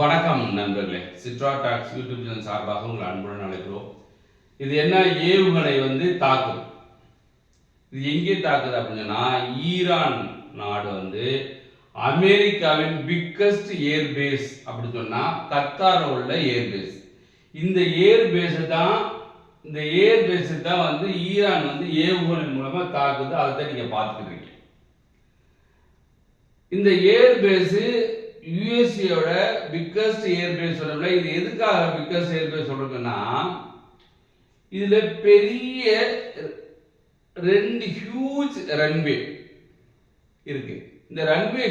வணக்கம் நண்பர்களே, சிட்ரா tax YouTube channel சார்பாக உங்கள் அன்புடன் அழைக்கிறோம். இது என்ன ஏவுகணை தாக்குது. இது எங்கே தாக்குது அப்படின்னா, ஈரான் நாடு அமெரிக்காவின் பிக்கஸ்ட் ஏர்பேஸ் அப்படின்னு சொன்னா கத்தார் உள்ள ஏர்பேஸ். இந்த ஏர்பேஸ் தான் ஈரான் ஏவுகணை மூலமா தாக்குது. அதை தான் நீங்க பார்த்துக்கிட்டு இருக்கீங்க. இந்த ஏர்பேஸ் யுஎஸ்ஏயோட பிக்கஸ்ட் ஏர்பேஸ் சொல்றோம்ல. இது எதுக்காக பிக்கஸ்ட் ஏர்பேஸ் சொல்றதுன்னா, இதுல பெரிய 2 ஹியூஜ் ரன்வே இருக்கு. இந்த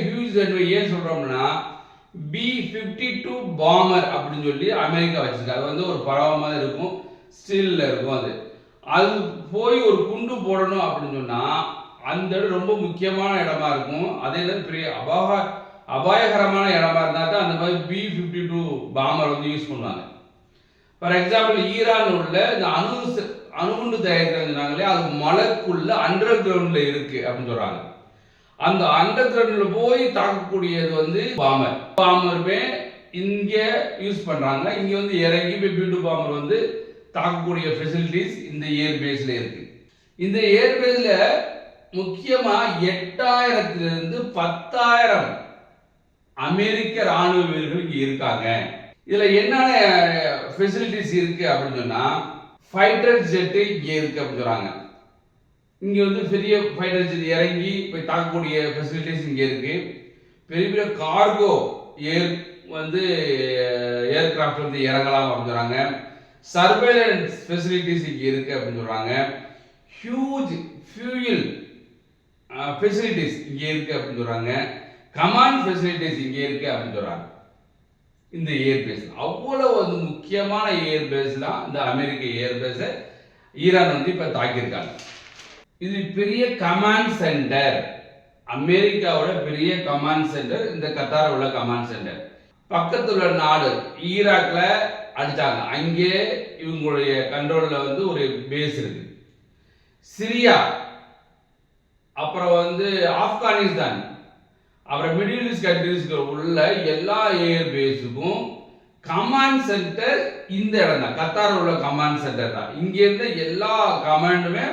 ஹியூஜ் ரன்வே ஏன் சொல்றோம்னா, B-52 பாம்பர் அப்படின்னு சொல்லி அமெரிக்கா வச்சிருக்காங்க. அது ஒரு பறவை மாதிரி இருக்கும், ஸ்டீல்ல இருக்கும். அது போய் ஒரு குண்டு போடணும் அப்படின்னு சொன்னா அந்த ரொம்ப முக்கியமான இடமா இருக்கும். அதே பெரிய அபாயகரமான இடமா இருந்தா தான் அந்த மாதிரி B-52 பாம்பர் யூஸ் பண்ணுவாங்க. ஃபார் எக்ஸாம்பிள், ஈரான் உள்ள இந்த அணுகுண்டு தயாரிக்கிறாங்களே, அது மலைக்குள்ள அண்டர் கிரவுண்ட்ல இருக்கு அப்படின்னு சொல்றாங்க. அந்த அண்டர் கிரவுண்ட்ல போய் தாக்கக்கூடியது பாம்பருமே இங்க யூஸ் பண்றாங்க. இங்க இறங்கி B-52 பாம்பர் தாக்கக்கூடிய ஃபெசிலிட்டிஸ் இந்த ஏர்பேஸ்ல இருக்கு. இந்த ஏர்பேஸ்ல முக்கியமா 8000 10,000 அமெரிக்க ராணுவ வீரர்கள் இங்க இருக்காங்க. இதுல என்னென்ன ஃபெசிலிட்டிஸ் இருக்கு அப்படின்னு சொன்னா, ஃபைட்டர் ஜெட் இங்க இருக்கு அப்படின்னு சொல்றாங்க. இங்க பெரிய ஃபைட்டர் ஜெட் இறங்கி போய் தாக்கக்கூடிய ஃபெசிலிட்டிஸ் இங்க இருக்கு. பெரிய பெரிய கார்கோ ஏர்கிராஃப்ட் இறங்கலாம் அப்படின்னு சொல்றாங்க. சர்வேலன்ஸ் ஃபெசிலிட்டிஸ் இங்க இருக்கு அப்படின்னு சொல்றாங்க. ஹியூஜ் ஃபியூயல் ஃபெசிலிட்டிஸ் இங்க இருக்கு அப்படின்னு சொல்றாங்க. கமாண்ட் ஃபெசிலிட்டிஸ் இங்க இருக்கு அப்படின்னு சொல்றாங்க. இந்த ஏர்பேஸ் அவ்வளவு முக்கியமான ஏர்பேஸ் தான் இந்த அமெரிக்க ஏர்பேஸை ஈரான் இப்ப தாக்கியிருக்காங்க. இது பெரிய கமாண்ட் சென்டர், அமெரிக்காவோட பெரிய கமாண்ட் சென்டர் இந்த கத்தார் உள்ள கமாண்ட் சென்டர். பக்கத்துல நாடு ஈராக்ல அடிச்சாங்க, அங்கே இவங்களுடைய கண்ட்ரோல்ல ஒரு பேஸ் இருக்கு. சிரியா, அப்புறம் ஆப்கானிஸ்தான், அப்புறம் மிடில் ஈஸ்ட் கண்ட்ரீஸ்க்கு உள்ள எல்லா ஏர்பேஸுக்கும் கமாண்ட் சென்டர் இந்த இடம் தான். கத்தார் உள்ள கமாண்ட் சென்டர் தான். இங்க இருந்து எல்லா கமாண்டுமே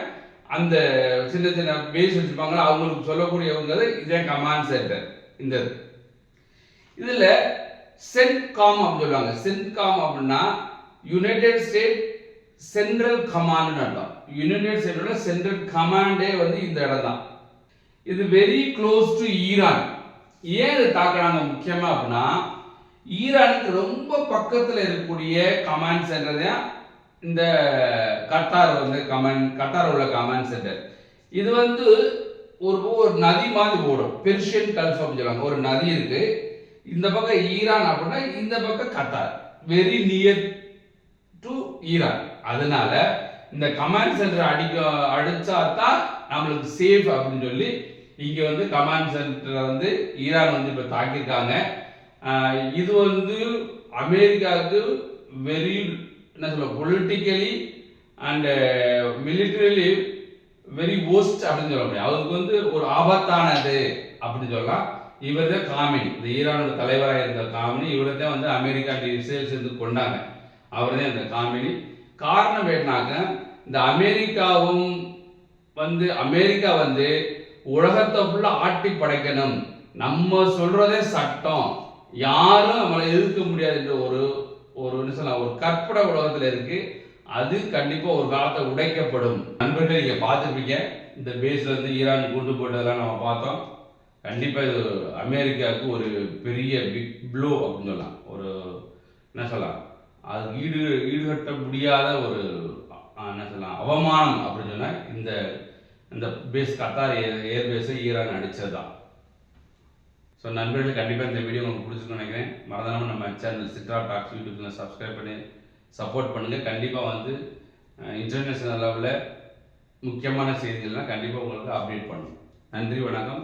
அந்த சின்ன சின்ன பேஸ் வச்சிருப்பாங்க, அவங்களுக்கு சொல்லக்கூடியவங்க இதே கமாண்ட் சென்டர். இந்த இதுல சென்ட்காம் அப்படின்னு சொல்லுவாங்க. சென்ட்காம் அப்படின்னா யுனைடெட் ஸ்டேட் சென்ட்ரல் கமாண்ட் அர்த்தம். யுனைடெட் ஸ்டேட்டோட சென்ட்ரல் கமாண்டே இந்த இடம் தான். இது வெரி க்ளோஸ் டு ஈரான். ஏன் இது தாக்குறாங்க முக்கியமா அப்படின்னா, ஈரானுக்கு ரொம்ப பக்கத்தில் இருக்கக்கூடிய கமாண்ட் சென்டர் தான் இந்த கத்தார் கத்தார் உள்ள கமாண்ட் சென்டர். இது ஒரு நதி மாதிரி ஓடும், பெர்ஷியன் கல்ஃப் அப்படின்னு சொல்லுவாங்க. ஒரு நதி இருக்கு, இந்த பக்கம் ஈரான் அப்படின்னா இந்த பக்கம் Qatar, very near to Iran. அதனால இந்த கமாண்ட் சென்டர் அடிச்சா தான் நம்மளுக்கு சேஃப் அப்படின்னு சொல்லி இங்க கமாண்ட் சென்டர் ஈரான் இப்ப தாக்கியிருக்காங்க. இது அமெரிக்காவுக்கு very politically and militarily very worst அப்படின்னு சொல்ல முடியும். அவருக்கு ஒரு ஆபத்தானது அப்படின்னு சொல்லலாம். இவர் தான் காமினி, இந்த ஈரானோட தலைவராக இருந்த காமினி. இவரை தான் அமெரிக்கா சேர்ந்து கொண்டாங்க. அவர் தான் இந்த காமினி. காரணம் என்னன்னாக்க, இந்த அமெரிக்காவும் அமெரிக்கா உலகத்தை ஃபுல்லா ஆட்டி படைக்கணும், நம்ம சொல்றதே சட்டம், யாரும் நம்மளை எதிர்க்க முடியாது என்ற ஒரு கற்பனை உலகத்துல இருக்கு. அது கண்டிப்பா ஒரு காலத்தை உடைக்கப்படும். நண்பர்கள் நீங்க பார்த்துருப்பீங்க, இந்த பேஸ்ல ஈரான் கூட்டு போட்டதெல்லாம் நம்ம பார்த்தோம். கண்டிப்பா இது அமெரிக்காவுக்கு ஒரு பெரிய பிக் ப்ளோ அப்படின்னு சொல்லலாம். ஒரு அது ஈடுகட்ட முடியாத ஒரு அவமானம் அப்படின்னு சொன்னா இந்த பேஸ் கத்தார் ஏர்பேஸை ஈரான் அடிச்சது தான். ஸோ நண்பர்கள், கண்டிப்பாக இந்த வீடியோ உங்களுக்கு பிடிச்சிருக்குன்னு நினைக்கிறேன். மறந்துடாம நம்ம சேனல் சிட்ரா டாக்ஸ் யூடியூப்ல சப்ஸ்கிரைப் பண்ணி சப்போர்ட் பண்ணுங்கள். கண்டிப்பாக வந்து இன்டர்நேஷ்னல் லெவலில் முக்கியமான செய்திகள்லாம் கண்டிப்பாக உங்களுக்கு அப்டேட் பண்ணும். நன்றி, வணக்கம்.